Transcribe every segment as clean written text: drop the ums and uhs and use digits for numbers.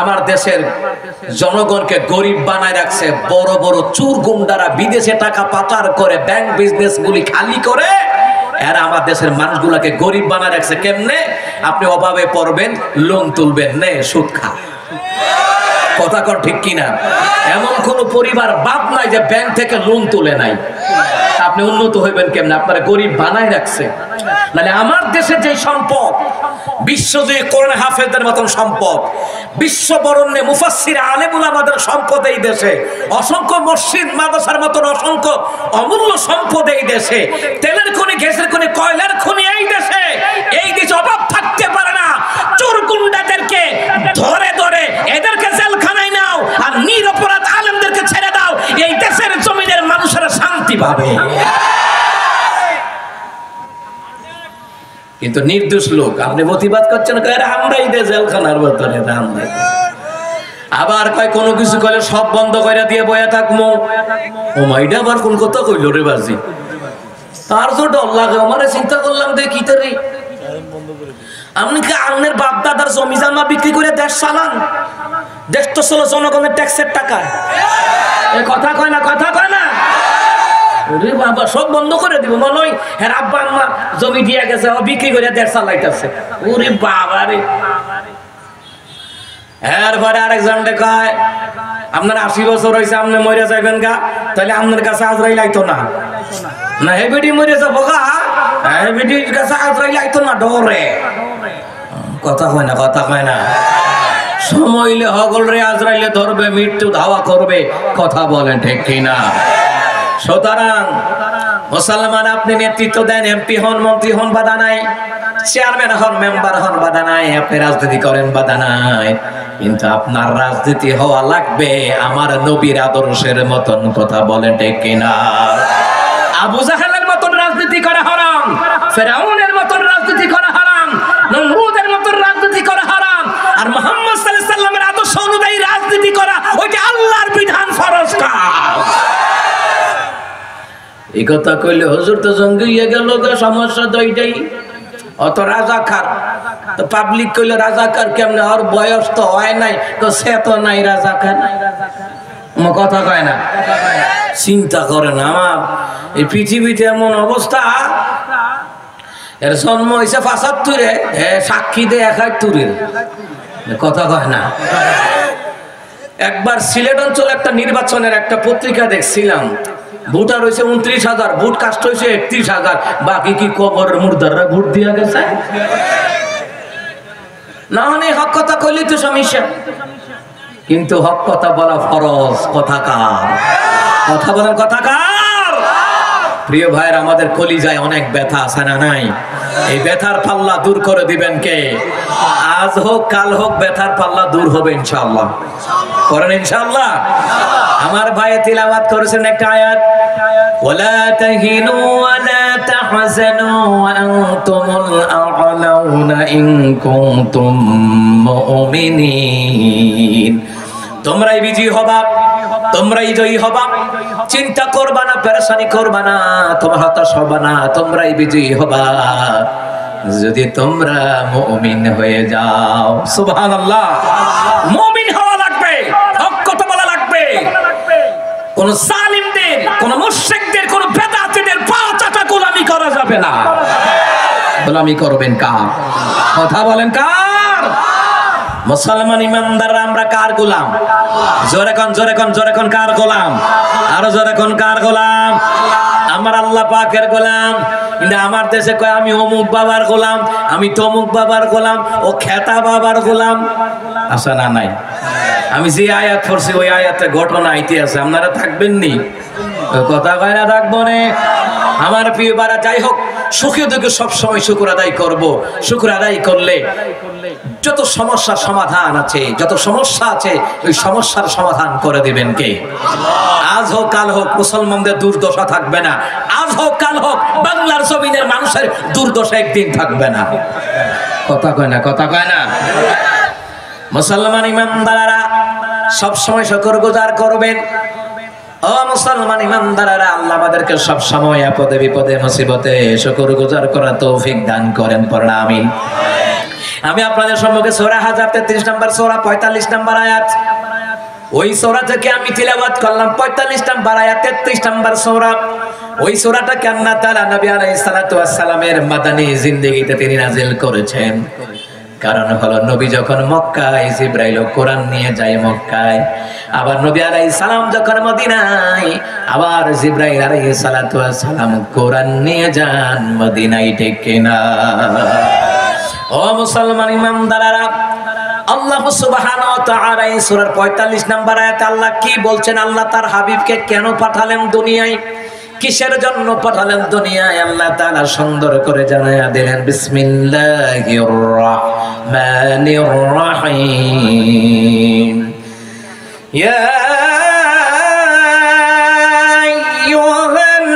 আমার দেশের জনগণকে গরিব বানায় রাখছে। বড় বড় চোর গুন্ডারা বিদেশে টাকা পাচার করে ব্যাংক বিজনেস গুলি খালি করে এরা আমার দেশের মানুষগুলোকে গরিব বানায় রাখছে। কেমনে? আপনি অভাবে পড়বেন, লোন তুলবেন, নে সুদ খা। কথা কর ঠিক কিনা? এমন কোন পরিবার বাদ নাই যে ব্যাংক থেকে লোন তুলে নাই। আপনি উন্নত হইবেন কেমনে? আপনারা গরিব বানায় রাখছে। মানে আমার দেশের যে সম্পদ, বিশ্বজয়ী কোরআন হাফেজদের মতন সম্পদ, বিশ্ব বরণ্যে মুফাসসির আলেম উলামাদের সম্পদ এই দেশে, অসংখ্য মসজিদ মাদ্রাসার মতন অসংখ্য অমূল্য সম্পদ এই দেশে, তেলের খনি, গ্যাসের খনি, কয়লার খনি এই দেশে। এই দেশে অভাব থাকতে পারে না। চোর গুন্ডাদেরকে ধরে ধরে এদেরকে জেলখানায় নাও আর নিরপরাধ আলেমদেরকে ছেড়ে দাও, এই দেশের জমিনের মানুষেরা শান্তি পাবে। কিন্তু নির্দোষ লোক আপনি প্রতিবাদ করছেন, আমরাই দে জেলখানার ভেতরে। আবার কয় কোনো কিছু কইলে সব বন্ধ করে দিয়ে বয়া থাকবো। ও মাইডা আবার কোন কথা কইল রে বাজি, তার তো ডর লাগে। আমার চিন্তা করলাম দেখি তারে আপনি কি আপনার বাপ দাদার জমি জামা বিক্রি করে দেশ চালান? দেশ তো ছিল জনগণের ট্যাক্সের টাকায়। এ কথা কয় না, কথা কয় না। ওরে বাবা, সব বন্ধ করে দিব মনে হয়। হ্যাঁ, আব্বা আম্মা জমি দিয়ে গেছে, বিক্রি করে দেড় চালাইতেছে। ওরে বাবা রে। এরপরে আরেকজন কয় আপনার 80 বছর হয়েছে, আপনি মরে যাবেন গা, তাহলে আপনার কাছে আজরাইল আইতো না। না হে বেটি মরে যাবো গা, হে বেটির কাছে আজরাইল আইতো না, ডরে। কথা কয় না, কথা কয় না। সময়লে হগল রে আজরাইলে ধরবে, মৃত্যু ধাওয়া করবে। কথা বলেন ঠিক কিনা? সুতরাং মুসলমান, আপনি নেতৃত্ব দেন, এমপি হন, মন্ত্রী হন, বাধা নাই। চেয়ারম্যান হন, মেম্বার হন, বাধা নাই। আপনি রাজনীতি করেন, বাধা নাই। কিন্তু আপনার রাজনীতি হওয়া লাগবে আমার নবীর আদর্শের মতন। কথা বলেন ঠিক কিনা? আবু জাহেলের মতন রাজনীতি করা হারাম, ফেরাউনের মতন রাজনীতি করা হারাম, নমরুদের মতন রাজনীতি করা হারাম। আর মুহাম্মদ সাল্লাল্লাহু আলাইহি সাল্লামের আদর্শ অনুযায়ী রাজনীতি করা ওইটা আল্লাহর বিধান, ফরজ কাজ। এই কথা কইলে হুজুর তো জঙ্গি হয়ে গেল, সমস্যা তো এইটাই। অত রাজাকার তো পাবলিক কইলে রাজাকার কেমনে? আর বয়স তো হয় নাই, তো সে তো নাই রাজাকার। কথা কয় না, চিন্তা করে না। আমার এই পৃথিবীতে এমন অবস্থা, এর জন্ম হয়েছে ৭৫-এ, সাক্ষী দেয় ৭১-এর। কথা কয় না। একবার সিলেট অঞ্চলে একটা নির্বাচনের একটা পত্রিকা দেখছিলাম, ভোটার হয়েছে ২৯,০০০, ভোট কাস্ট হয়েছে ৩১,০০০। বাকি কি কবরের মুর্দাররা ভোট দিয়া গেছে? না হলে হক কথা কইলে তো সমস্যা, কিন্তু হক কথা বলা ফরজ। কথা কার? কথা বলেন, কথা কার? প্রিয় ভাইয়ের, আমাদের কলিজায় অনেক ব্যথা আছে না নাই? এই ব্যথার পাল্লা দূর করে দিবেন কে? আজ হোক কাল হোক ব্যথার পাল্লা দূর হবে ইনশাআল্লাহ। করেন ইনশাআল্লাহ। আমার ভাই তিলাওয়াত করেছেন একটা আয়াত, ওয়ালা তাহিনু ওয়ালা তাহজানু ওয়া আনতুমুল আ'লাউনা ইন কুনতুম মুমিনিন। তোমরাই বিজয়ী হবা, তোমরাই জয়ী হবা। চিন্তা করবা না, পেরেশানি করবা না, তোমরা হতাশ হবা না। তোমরাই বিজয়ী হবা যদি তোমরা মুমিন হয়ে যাও। সুবহানাল্লাহ। মুমিন হওয়া লাগবে, হক কথা বলা লাগবে। কোন জালিমদের, কোন মুশরিকদের, কোন বেদাতীদের পা চাটা গোলামি করা যাবে না। গোলামি করবেন কার? কথা বলেন কার? মুসলমান ইমানদাররা আমরা কার গোলাম? জোরে কোন, জোরে কোন, জোরে কোন, কার গোলাম? আরো জোরে কোন, কার গোলাম? আমার আল্লাহ পাকের গোলাম। কিন্তু আমার দেশে কয় আমি অমুক বাবার গোলাম, আমি তমুক বাবার গোলাম, ও খেতা বাবার গোলাম। আচ্ছা, না নাই? আমি যে আয়াত পড়ছি ওই আয়াতে ঘটনা আইতে আছে, আপনারা থাকবেন নি? কথা কয় না, থাকবো নে। আমার প্রিয় বারা, যাই হোক, সুখে দুঃখে সবসময় শুকর আদায় করব। শুকর আদায় করলে যত সমস্যার সমাধান আছে, যত সমস্যা আছে, ওই সমস্যার সমাধান করে দিবেন কে? আজ হোক কাল হোক মুসলমানদের দুর্দশা থাকবে না। আজ হোক কাল হোক বাংলার জমিনের মানুষের দুর্দশা একদিন থাকবে না। কথা কয় না, কথা কয় না। মুসলমান ইমানদাররা সবসময় শুকরগুজার করবেন। ও মুসলমান ইমানদাররা, আল্লাহ আমাদেরকে সব সময় আপদে বিপদে মুসিবতে শুকরগুজার করার তৌফিক দান করেন। পড়া আমিন। আমি আপনাদের সম্মুখে সূরা হাজার 33 নম্বর সূরা 45 নম্বর আয়াত, ওই সূরা থেকে আমি তিলাওয়াত করলাম 45 নম্বর আয়াত 33 নম্বর সূরা। ওই সূরাটাকে আল্লাহ তাআলা নবী আলাইহিস সালাতু ওয়াস সালামের মাদানী জিন্দেগিতে তিনি নাযিল করেছেন। কারণ হলো নবী যখন মক্কায়, জিবরাইল কোরআন নিয়ে যায় মক্কায়, আবার নবী আলাইহিস সালাম যখন মদিনায়, আবার জিবরাইল আলাইহিস সালাতু ওয়াস সালাম কোরআন নিয়ে যান মদিনায়, ঠিক কিনা? ও মুসলমান ইমানদাররা, আল্লাহ সুবহানাহু ওয়া তাআলা এই সূরার 45 নম্বর আয়াতে আল্লাহ কি বলছেন? আল্লাহ তার হাবিবকে কেন পাঠালেন দুনিয়ায়, কিসের জন্য পাঠালেন দুনিয়ায়, আল্লাহ তাআলা সুন্দর করে জানায়া দিলেন। বিসমিল্লাহির রাহমানির রহিম। ইয়া আইয়ুহান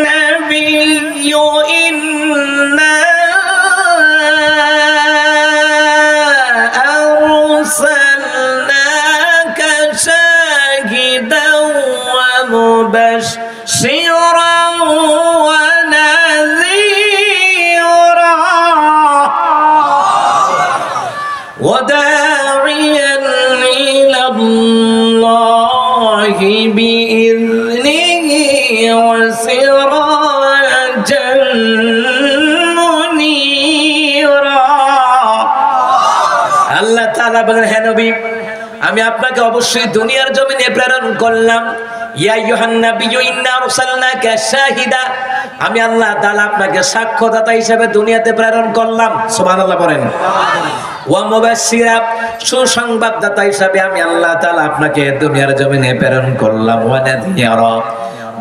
নাবিয়্যু ইন্না আরসালনাকা শাহিদাও ওয়া মুবাশশিরাও ওয়া নাযীরা ওয়া দা'iয়ান ইলাল্লাহি বিইذনিহি ওয়া সিরাজান মুনীরা। আল্লাহ তাআলা বলেন, হে নবী, আমি আপনাকে অবশ্যই দুনিয়ার জমিনে প্রেরণ করলাম। ইয়া আইয়ুহান নাবিয়্যু ইন্না আরসালনাকা শাহিদা, আমি আল্লাহ তাআলা আপনাকে সাক্ষ্যদাতা হিসেবে দুনিয়াতে প্রেরণ করলাম। সুবহানাল্লাহ বলেন। ওয়া মুবাশশিরা, সুসংবাদদাতা হিসেবে আমি আল্লাহ তাআলা আপনাকে দুনিয়ার জমিনে প্রেরণ করলাম। ওয়া নাযীরা,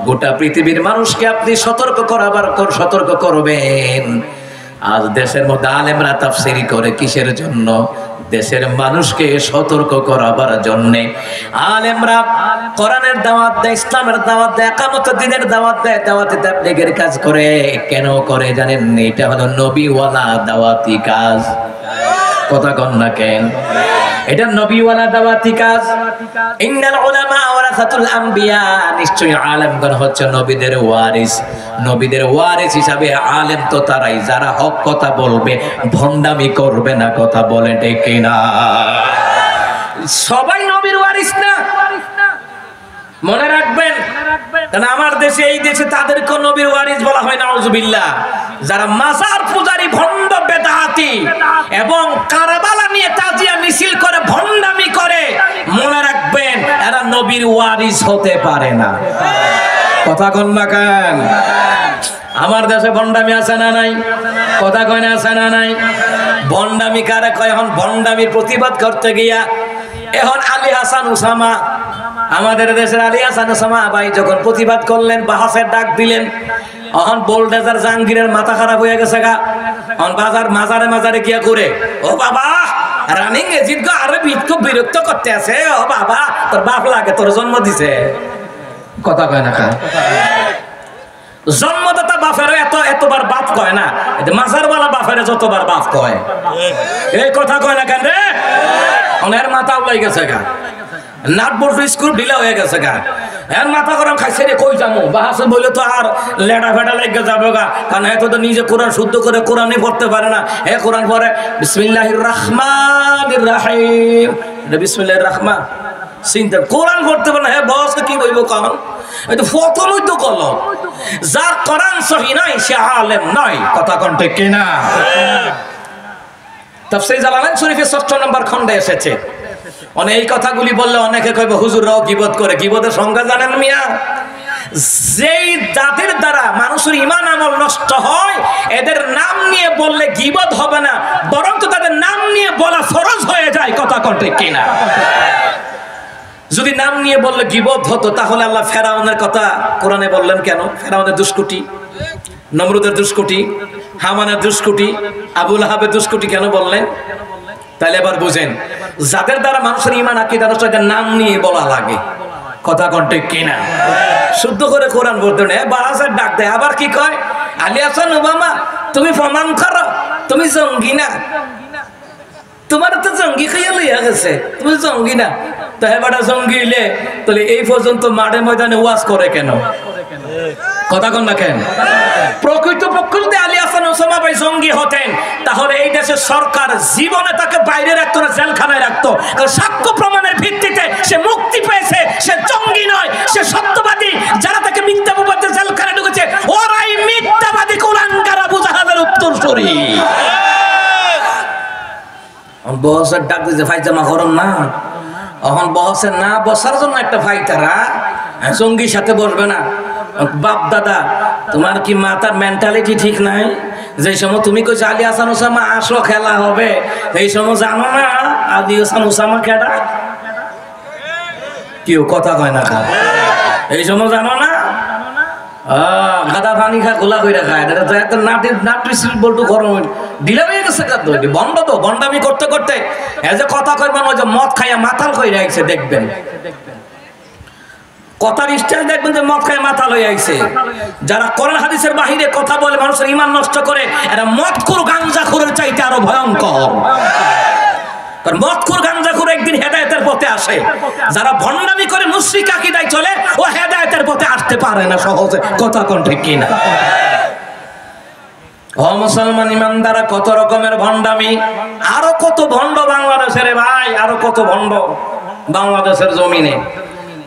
গোটা পৃথিবীর মানুষকে আপনি সতর্ক করবেন। আজ দেশের মধ্যে আলেমরা তাফসীর করে কিসের জন্য? দেশের মানুষকে সতর্ক করাবার জন্য। আলেমরা কোরআনের দাওয়াত দেয়, ইসলামের দাওয়াত দেয়, ইকামতের দ্বীনের দাওয়াত দেয়, দাওয়াতে তাবলীগের কাজ করে। কেন করে জানেন? এটা হলো নবীওয়ালা দাওয়াতি কাজ। কথা কন না কেন? এটা নবীওয়ালা দাওয়াতি কাজ। ইন্নাল উলামা ওয়ারাসাতুল আম্বিয়া, নিশ্চয়ই আলেমগণ হচ্ছে নবীদের ওয়ারিস। নবীদের ওয়ারিস হিসাবে আলেম তো তারাই যারা হক কথা বলবে, ভণ্ডামি করবে না। কথা বলে ঠিক কিনা? সবাই নবীর ওয়ারিস না, মনে রাখবেন। কারণ আমার দেশে, এই দেশে তাদেরকে নবীর ওয়ারিস বলা হয়, নাউজুবিল্লাহ। যারা মাজার পূজারী, ভণ্ড বেদাতি এবং কারবালা নিয়ে তাজিয়া মিছিল করে, ভণ্ডামি করে, মনে রাখবেন এরা নবীর ওয়ারিস হতে পারে না। কথা কন না কেন? আমার দেশে ভণ্ডামি আছে না নাই? কথা কয় না, আছে না নাই? ভণ্ডামি কারে কয়? এখন ভণ্ডামির প্রতিবাদ করতে গিয়া এখন আলী হাসান উসামা, আমাদের দেশের আলী হাসান উসামা ভাই যখন প্রতিবাদ করলেন, বাহাসের ডাক দিলেন, এখন বোল্ডেজার জাহাঙ্গীরের মাথা খারাপ হয়ে গেছে গা। এখন মাজারে মাজারে গিয়া করে, ও বাবা রানিং এজিদ গো আরে খুব বিরক্ত করতে আছে। ও বাবা, তোর বাপ লাগে, তোর জন্ম দিছে। কথা কয় না? জন্মদাতা বাপের এতবার বাপ কয় না, মাজারওয়ালা বাপের যতবার বাপ কয়। এই কথা কয় না কেন রে? অনেক মাথা উলাই গেছে গা, নাটবোর্ড স্কুল ঢিলা হয়ে গেছে গা। এর মাথা গরম খাইছে রে, কই যাবো? বাহাসে বলে তো আর লেডা ফেডা লেগে যাবে গা। কারণ এত তো নিজে কোরআন শুদ্ধ করে কোরআনই পড়তে পারে না। হে কোরআন পড়ে বিসমিল্লাহির রাহমানির রাহিম, বিসমিল্লাহির রহমান, চিন্তা কোরআন পড়তে পারে না। হ্যাঁ বস কি বলবো? কারণ এটা ফতলই তো কল, যার কোরআন সহি নাই সে আলেম নয়। কথা কোন ঠিক কিনা? তাফসীর জালালাইন শরীফের ৬ষ্ঠ নম্বর খণ্ডে এসেছে। অনেক এই কথাগুলি বললে অনেকে কইবে হুজুররাও গীবত করে। গীবতের সংজ্ঞা জানেন মিয়া? যেই যাদের দ্বারা মানুষের ঈমান আমল নষ্ট হয়, এদের নাম নিয়ে বললে গীবত হবে না, বরং তো তাদের নাম নিয়ে বলা ফরজ হয়ে যায়। কথা কোন ঠিক কিনা? যদি নাম নিয়ে বললে গীবত হতো, তাহলে আল্লাহ ফেরাউনের কথা কোরআনে বললেন কেন? ফেরাউনের দুষ্কুটি, নমরুদের দুষ্কুটি, হামানের দুষ্কুটি, আবু লাহাবের দুষ্কুটি কেন বললেন? তাহলে এবার বুঝেন, যাদের দ্বারা মানুষের ঈমান আকীদা নষ্ট হয়, নাম নিয়ে বলা লাগে। কথা কোন ঠিক কিনা? শুদ্ধ করে কোরআন পড়তে নেই, বারাসের ডাক দেয়। আবার কি কয়? আলী হাসান ওবামা, তুমি প্রমাণ করো তুমি জঙ্গি না। তোমার তো জঙ্গি খাইয়া লইয়া গেছে, তুমি জঙ্গি না। তো এবারে জঙ্গি হইলে তাহলে এই পর্যন্ত মাঠে ময়দানে ওয়াজ করে কেন? কথা কোন না কেন? প্রকৃত পক্ষে যদি আলী হাসান ওসামা ভাই জঙ্গি হতেন তাহলে এই দেশের সরকার জীবনে তাকে বাইরে রাখতো না, জেলখানায় রাখতো। কারণ সাক্ষ্য প্রমাণের ভিত্তিতে সে মুক্তি পেয়েছে, সে জঙ্গি নয়, সে সত্যবাদী। যারা তাকে মিথ্যাবাদী জেলখানায় ঢুকেছে ওরাই মিথ্যাবাদী কুলাঙ্গার আবু জাহালের উত্তরসূরি। বসের ডাক দিয়েছে ফাইজামা গরম না, এখন বসের না বসার জন্য একটা ফাইটারা জঙ্গির সাথে বসবে না। বাপ দাদা তোমার কি মাথার মেন্টালিটি ঠিক নাই? যে সময় তুমি কইছো আলী হাসান ওসামা আসো খেলা হবে, এই সময় জানো না আলী হাসান ওসামা কেডা? কেউ কথা কয় না খা, এই সময় জানো না? গাদা পানি খা গোলা করে খায় বলটু গরম ঢিলা হয়ে গেছে। বন্ড তো বন্ডামি করতে করতে যে কথা কইবেন ওই যে মদ খাইয়া মাথাল কই রাখছে, দেখবেন কথার স্টাইল দেখবেন যে মদ খাইয়া মাথাল হয়ে আইছে। যারা কোরআন হাদিসের বাহিরে কথা বলে মানুষের ঈমান নষ্ট করে, এরা মদখোর গাঞ্জাখোরের চাইতে আরো ভয়ঙ্কর। কারণ মদখোর গাঞ্জাখোর একদিন হেদায়েতের পথে আসে, যারা ভণ্ডামি করে মুশরিক আকীদায় চলে ও হেদায়েতের পথে আসতে পারে না সহজে। কথা কোন ঠিক কিনা? ও মুসলমান ইমানদারা, কত রকমের ভণ্ডামি, আরো কত ভণ্ড বাংলাদেশের ভাই, আরো কত ভণ্ড বাংলাদেশের জমিনে।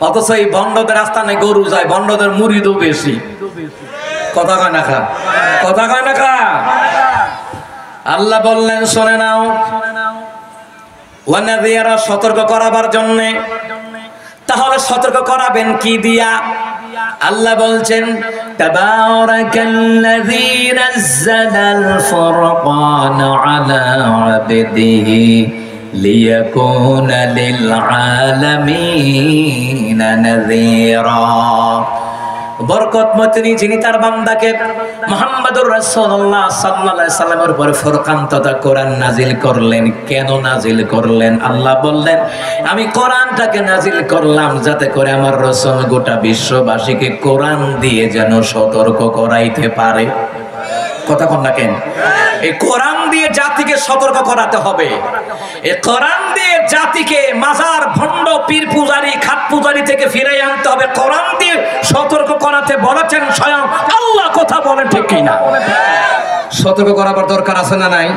অথচ এই ভণ্ডদের আস্থানে গরু যায়, ভণ্ডদের মুরিদও বেশি। কথা কয় না খা, কথা কয় না খা। আল্লাহ বললেন শুনে নাও, ওয়ানাযিরা সতর্ক করাবার জন্য। তাহলে সতর্ক করাবেন কি দিয়া? আল্লাহ বলছেন তাবারাকাল্লাযী নাযালাল ফুরকানা আলা আবদিহি লিয়াকুনা লিল আলামিনা নাযীরা। বরকতময় তিনি, যিনি তার বান্দাকে মুহাম্মদুর রাসূলুল্লাহ সাল্লাল্লাহু আলাইহি সাল্লামের উপরে ফুরকান তথা কোরআন নাজিল করলেন। কেন নাজিল করলেন? আল্লাহ বললেন আমি কোরআনটাকে নাজিল করলাম যাতে করে আমার রাসূল গোটা বিশ্ববাসীকে কোরআন দিয়ে যেন সতর্ক করাইতে পারে। কথা কন না কেন? এই কোরআন দিয়ে জাতিকে সতর্ক করাতে হবে। এই কোরআন দিয়ে জাতিকে মাজার ভণ্ড পীর পূজারি খাট পূজারি থেকে ফিরে আনতে হবে। কোরআন দিয়ে সতর্ক করাতে বলেছেন স্বয়ং আল্লাহ। কথা বলেন ঠিক কিনা? সতর্ক করাবার দরকার আছে না নাই?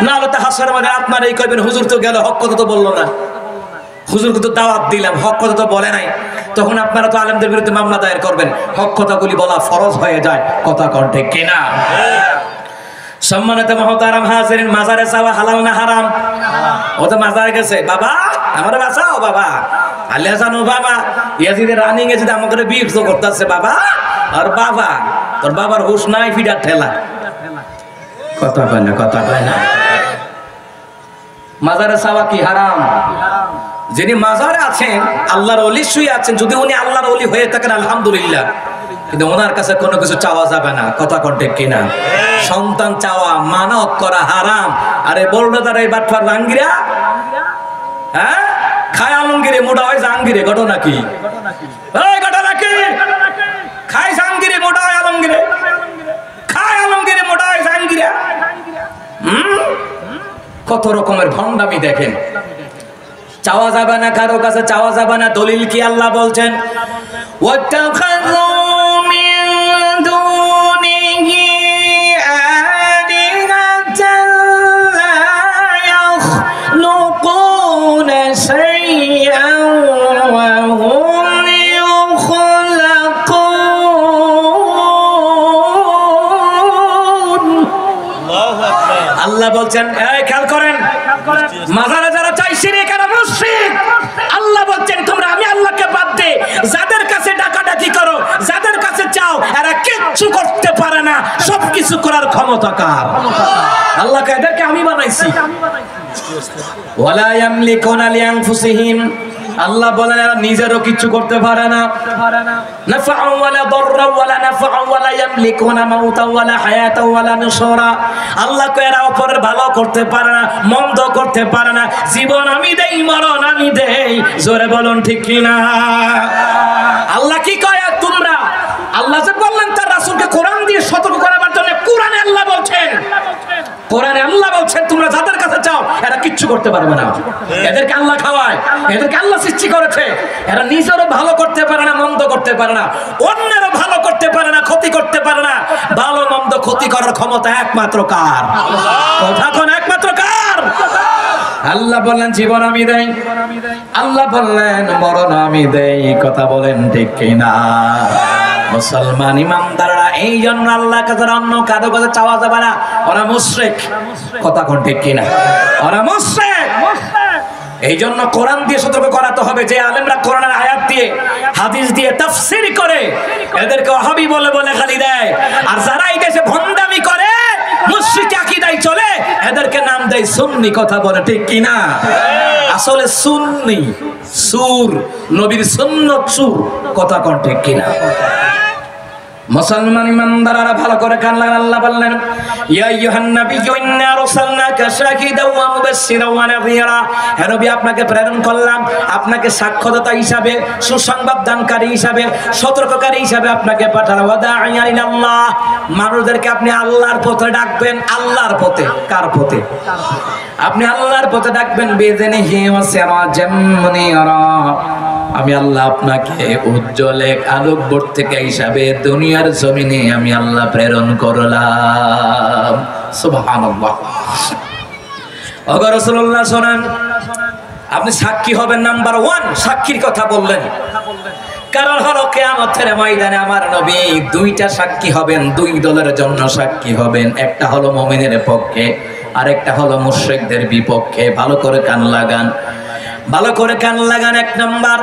না হলে তো হাসরের মাঠে আপনার এই কইবেন হুজুর তো গেল, হক কথা তো বললো না। হুজুরকে তো দাওয়াত দিলাম, হক কথা তো বলে নাই। তখন আপনারা তো আলেমদের বিরুদ্ধে মামলা দায়ের করবেন। হক কথাগুলি বলা ফরজ হয়ে যায়। কথা কোন ঠিক কিনা? সম্মানিত মুহতারাম হাজিরিন, মাজারে যাওয়া হালাল না হারাম? ও তো মাজারে গেছে, বাবা আমারে বাঁচাও বাবা। আলী হাসান ও বাবা ইয়াজিদের রানিং এ যদি আমাকে বিরক্ত করতেছে বাবা, আর বাবা তোর বাবার হুশ নাই, ফিডার ঠেলা। কথা কয় না, কথা কয় না। মাজারে যাওয়া কি হারাম? যিনি মাজারে আছেন, আল্লাহর ওলি শুয়ে আছেন, যদি উনি আল্লাহর ওলি হয়ে থাকেন আলহামদুলিল্লাহ, কিন্তু ওনার কাছে কোনো কিছু চাওয়া যাবে না। কথা কন্টে কিনা? সন্তান চাওয়া, মানত করা হারাম। আরে বললো তারা এই বাটফার জাহাঙ্গীরা, হ্যাঁ খায় আলমগীরে মোটা হয় জাহাঙ্গীরে। ঘটনা কি? ঘটনা কি? খায় জাহাঙ্গীরে মোটা হয় আলমগীরে, খায় আলমগীরে মোটা হয় জাহাঙ্গীরা। কত রকমের ভণ্ডামি দেখেন। চাওয়া যাবে না, কারো কাছে চাওয়া যাবে না। দলিল কি? আল্লাহ বলছেন ওয়াত্তাখাযু মিন দুনিহি আলিহাতান লা ইয়াখলুকুনা শাইআন ওয়া হুম ইখলাকুন। আল্লাহ বলছেন, এই খেয়াল করেন, মাজারে যারা চাই শিরক আর মুশরিক। আল্লাহ বলছেন তোমরা আমি আল্লাহকে বাদ দে যাদের কাছে ডাকাডাকি করো, যাদের কাছে চাও, এরা কিচ্ছু করতে পারে না। সবকিছু করার ক্ষমতা কার? আল্লাহকে এদেরকে আমি বানাইছি। ওয়ালা ইয়ামলিকুনা লিআনফুসিহিম, আল্লাহ বলেন এরা নিজেরও কিছু করতে পারে না। নাফআ ওয়ালা দাররা ওয়ালা নাফআ ওয়ালা ইয়ামলিকুনা মাউতা ওয়ালা হায়াতা ওয়ালা নুশুরা। আল্লাহ কয় এরা অপরের ভালো করতে পারে না, মন্দ করতে পারে না। জীবন আমি দেই, মরণ আমি দেই। জোরে বলুন ঠিক কিনা? আল্লাহ কি কয়? তোমরা আল্লাহ যে বললেন তার রাসূলকে কোরআন দিয়ে সতর্ক করার জন্য, কোরআনে আল্লাহ বলছেন, কোরআনে আল্লাহ বলছেন তোমরা যাদের কাছে চাও এরা কিচ্ছু কিচ্ছু করতে পারবে না। এদেরকে আল্লাহ খাওয়ায়, এদেরকে আল্লাহ সৃষ্টি করেছে। এরা নিজেরও ভালো করতে পারে না, মন্দ করতে পারে না, অন্যেরও ভালো করতে পারে না, ক্ষতি করতে পারে না। ভালো মন্দ ক্ষতি করার ক্ষমতা একমাত্র কার? কথা কোন একমাত্র কার? আল্লাহ বললেন জীবন আমি দেই, আল্লাহ বললেন মরণ আমি দেই। কথা বলেন ঠিক কিনা? মুসলমান ইমানদাররা এই জন্য আল্লাহর কাছে অন্য কারো কাছে চাওয়া যাবে না, ওরা মুশরিক। কথা কোন ঠিক কিনা? ওরা মুশরিক। এই জন্য কোরআন দিয়ে সতর্ক করাতে হবে। যে আলেমরা কোরআনের আয়াত দিয়ে হাদিস দিয়ে তাফসীর করে এদেরকে ওয়াহাবি বলে বলে গালি দেয়, আর যারা এই দেশে ভন্ডামি করে মুশরিক আকীদায় চলে এদেরকে নাম দেয় সুন্নি। কথা বলে ঠিক কিনা? আসলে সুন্নি সুর, নবীর সুন্নত সুর। কথা কোন ঠিক কিনা? মুসলমান ইমানদাররা ভালো করে কান লাগান। আল্লাহ বললেন ইয়া আইয়ুহান নাবিয়্যু ইন্না আরসালনাকা শাহিদাও ওয়া মুবাশশিরাও ওয়া নাযীরা। হে নবী, আপনাকে প্রেরণ করলাম, আপনাকে সাক্ষ্যদাতা হিসাবে, সুসংবাদ দানকারী হিসাবে, সতর্ককারী হিসাবে আপনাকে পাঠালাম। ওয়া দাঈয়া ইলাল্লাহ, মানুষদেরকে আপনি আল্লাহর পথে ডাকবেন। আল্লাহর পথে? কার পথে? আপনি আল্লাহর পথে ডাকবেন। বিইযনিহি ওয়া সিরাজাম মুনীরা, আমি আল্লাহ আপনাকে উজ্জ্বল এক আলোকবর্তিকা হিসাবে দুনিয়ার জমিনে আমি আল্লাহ প্রেরণ করলাম। সুবহানাল্লাহ। ওগো রাসূলুল্লাহ শুনেন, আপনি সাক্ষী হবেন। নাম্বার 1 সাক্ষীর কথা বললেন। কারণ হলো কিয়ামতের ময়দানে আমার নবী দুইটা সাক্ষী হবেন, দুই দলের জন্য সাক্ষী হবেন। একটা হলো মুমিনের পক্ষে, আর একটা হলো মুশরিকদের বিপক্ষে। ভালো করে কান লাগান, ভালো করে কান লাগান। 1 নাম্বার,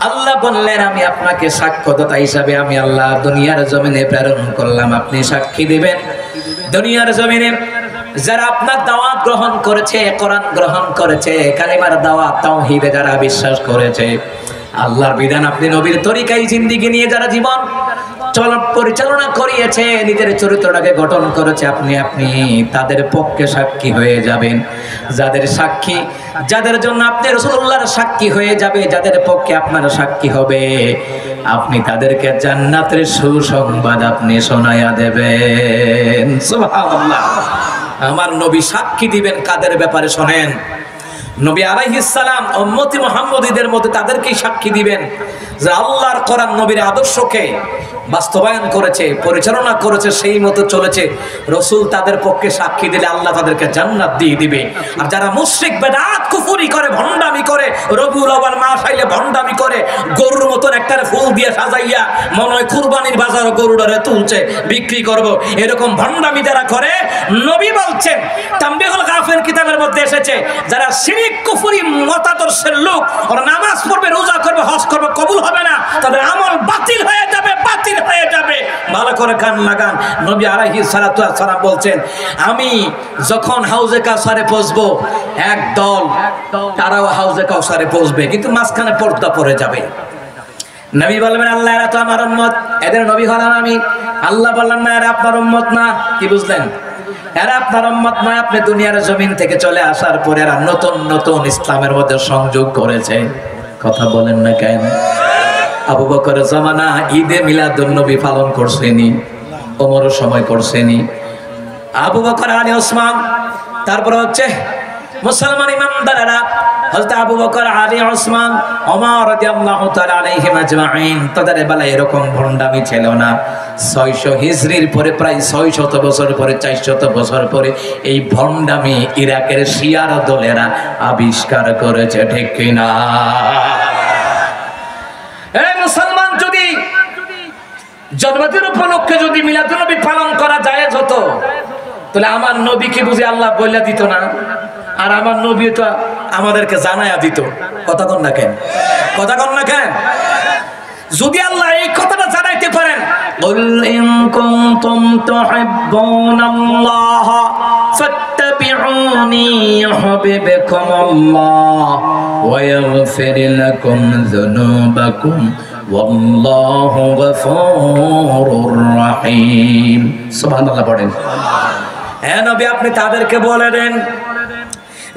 আল্লাহ বললেন আমি আপনাকে সাক্ষ্যদাতা হিসাবে আমি আল্লাহ দুনিয়ার জমিনে প্রেরণ করলাম। আপনি সাক্ষী দিবেন দুনিয়ার জমিনে যারা আপনার দাওয়াত গ্রহণ করেছে, কোরআন গ্রহণ করেছে, কালিমার দাওয়াত তাওহীদে যারা বিশ্বাস করেছে, আল্লাহর বিধান আপনি নবীর তরিকায় জিন্দেগি নিয়ে যারা জীবন পরিচালনা করিয়েছে, নিজের চরিত্রটাকে গঠন করেছে, আপনি তাদের পক্ষে সাক্ষী হয়ে যাবেন। যাদের সাক্ষী, যাদের জন্য আপনি রাসূলুল্লাহর সাক্ষী হয়ে যাবে, যাদের পক্ষে আপনার সাক্ষী হবে, আপনি তাদেরকে জান্নাতের সুসংবাদ আপনি শোনায়া দেবেন। সুবহানাল্লাহ। আমার নবী সাক্ষী দিবেন কাদের ব্যাপারে? শোনেন, নবী আলাইহিস সালাম উম্মতি মুহাম্মদীদের মধ্যে তাদেরকেই সাক্ষী দিবেন যে আল্লাহর কোরআন নবীর আদর্শকে বাস্তবায়ন করেছে, পরিচালনা করেছে, সেই মতো চলেছে। রাসূল তাদের পক্ষে সাক্ষী দিলে আল্লাহ তাদেরকে জান্নাত দিয়ে দিবে। আর যারা মুশরিক, বেদাত, কুফরি করে, ভণ্ডামি করে, রবিউল আউয়াল মাস আইলে ভণ্ডামি করে, গরুর মতন একটারে ফুল দিয়ে সাজাইয়া মনে হয় কুরবানির বাজারে গরুটারে তুলছে বিক্রি করব, এরকম ভণ্ডামি যারা করে, নবী বলছেন তামবিহুল গাফিল কিতাবের মধ্যে এসেছে, যারা শিরক কুফরি মতাদর্শের লোক, ওরা নামাজ পড়বে, রোজা করবে, হজ করবে, কবুল হবে না, তাদের আমল বাতিল হয়ে যাবে, বাতিল হয়ে যাবে। ভালো করে কান লাগান। নবী আলাইহিস সালাতু ওয়াস সালাম বলছেন আমি যখন হাউজে কাউসারে পৌঁছবো, এক দল তারাও হাউজে কাউসারে পৌঁছবে, কিন্তু মাঝখানে পর্দা পড়ে যাবে। নবী বলবেন আল্লাহ এরা তো আমার উম্মত, এদের নবী হলাম আমি। আল্লাহ বললেন না, এরা আপনার উম্মত না। কি বুঝলেন? এরা আপনার উম্মত নয়। আপনি দুনিয়ার জমিন থেকে চলে আসার পরে এরা নতুন নতুন ইসলামের মধ্যে সংযোগ করেছে। কথা বলেন না কেন? আবু বকরের জামানা ঈদে মিলাদুন নবী পালন করছেনি, ওমরের সময় করছেনি, আবু বকর, আলী, ওসমান। তারপরে হচ্ছে মুসলমান ইমানদারেরা হযরত আবু বকর, আলী, ওসমান, ওমর রাদিয়াল্লাহু তাআলা আলাইহিম আজমাইন, তাদের বেলায় এরকম ভণ্ডামি ছিল না। 600 হিজরির পরে, প্রায় 600 বছর পরে, 400 বছর পরে এই ভণ্ডামি ইরাকের শিয়ার দলেরা আবিষ্কার করেছে। ঠিক কিনা? এই মুসলমান, যদি জন্মদিন উপলক্ষে যদি মিলাদুন নবী পালন করা জায়েজ হতো, তাহলে আমার নবীকে বুঝি আল্লাহ বলে দিত না? আর আমার নবী তো আমাদেরকে জানায়া দিত। কথা কন না কেন? কথা কন না কেন? যদি আল্লাহ এই কথাটা জানাইতে পারেন, কুল ইন কুনতুম তুহিব্বুনাল্লাহ ফাত্তাবিউনি ইউহিব্বুকুমুল্লাহ ওয়া ইয়াগফির লাকুম যুনুবাকুম ওয়াল্লাহু গফুরুর রহিম। সুবহানাল্লাহ পড়েন। হ্যাঁ নবী, আপনি তাদেরকে বলে দেন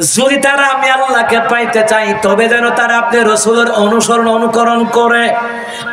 যদি তারা আমি আল্লাহকে পাইতে চাই তবে যেন তারা আপনি রাসূলের অনুসরণ অনুকরণ করে।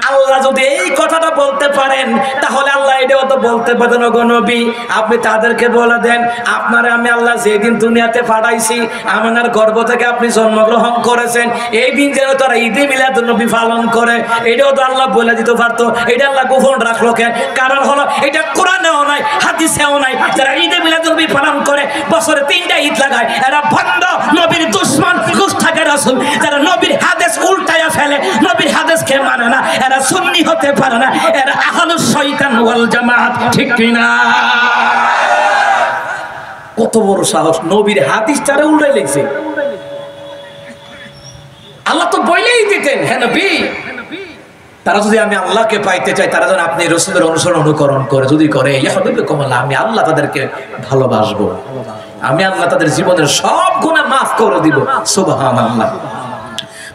আল্লাহ যদি এই কথাটা বলতে পারেন তাহলে আল্লাহ এটাও তো বলতে পারেন, ওগো নবী আপনি তাদেরকে বলে দেন আপনারে আমি আল্লাহ যেদিন দুনিয়াতে পাঠাইছি আমার গর্ভ থেকে আপনি জন্মগ্রহণ করেছেন এই দিন যেন তারা ঈদে মিলাদুন নবী পালন করে। এটাও তো আল্লাহ বলে দিতে পারতো, এটা আল্লাহ গোপন রাখলো কেন? কারণ হলো এটা কোরআনেও নাই হাদিসেও নাই। যারা ঈদে মিলাদুন নবী পালন করে বছরে 3টা ঈদ লাগায় এরা ভণ্ড, নবীর দুশমন, গুস্তাখে রাসূল। যারা নবীর হাদিস উল্টায়া ফেলে, নবীর হাদিসকে মানে না, এরা সুন্নি হতে পারে না, এরা আহলুস শয়তান ওয়াল জামাত। ঠিক কি না? কত বড় সাহস, নবীর হাদিসটারে উল্টাই লিখছে। আল্লাহ তো বলেই দিতেন হ্যাঁ নবী তারা যদি আমি আল্লাহকে পাইতে চাই তারা যেন আপনি রাসূলের অনুসরণ অনুকরণ করে, যদি করে ইয়াহবিবকুম আল্লাহ, আমি আল্লাহ তাদেরকে ভালোবাসবো, আমি আল্লাহ তাদের জীবনের সব গুনাহ মাফ করে দিব। সুবহানাল্লাহ।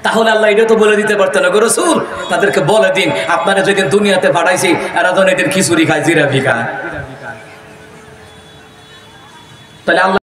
তাহলে আল্লাহ এটা তো বলে দিতে পারতেন গো রাসূল তাদেরকে বলে দিন আপনারা যেদিন দুনিয়াতে পাঠাইছি এরা যেন এদের খিচুড়ি খায়, জিরাফি খায়। তাহলে আল্লাহ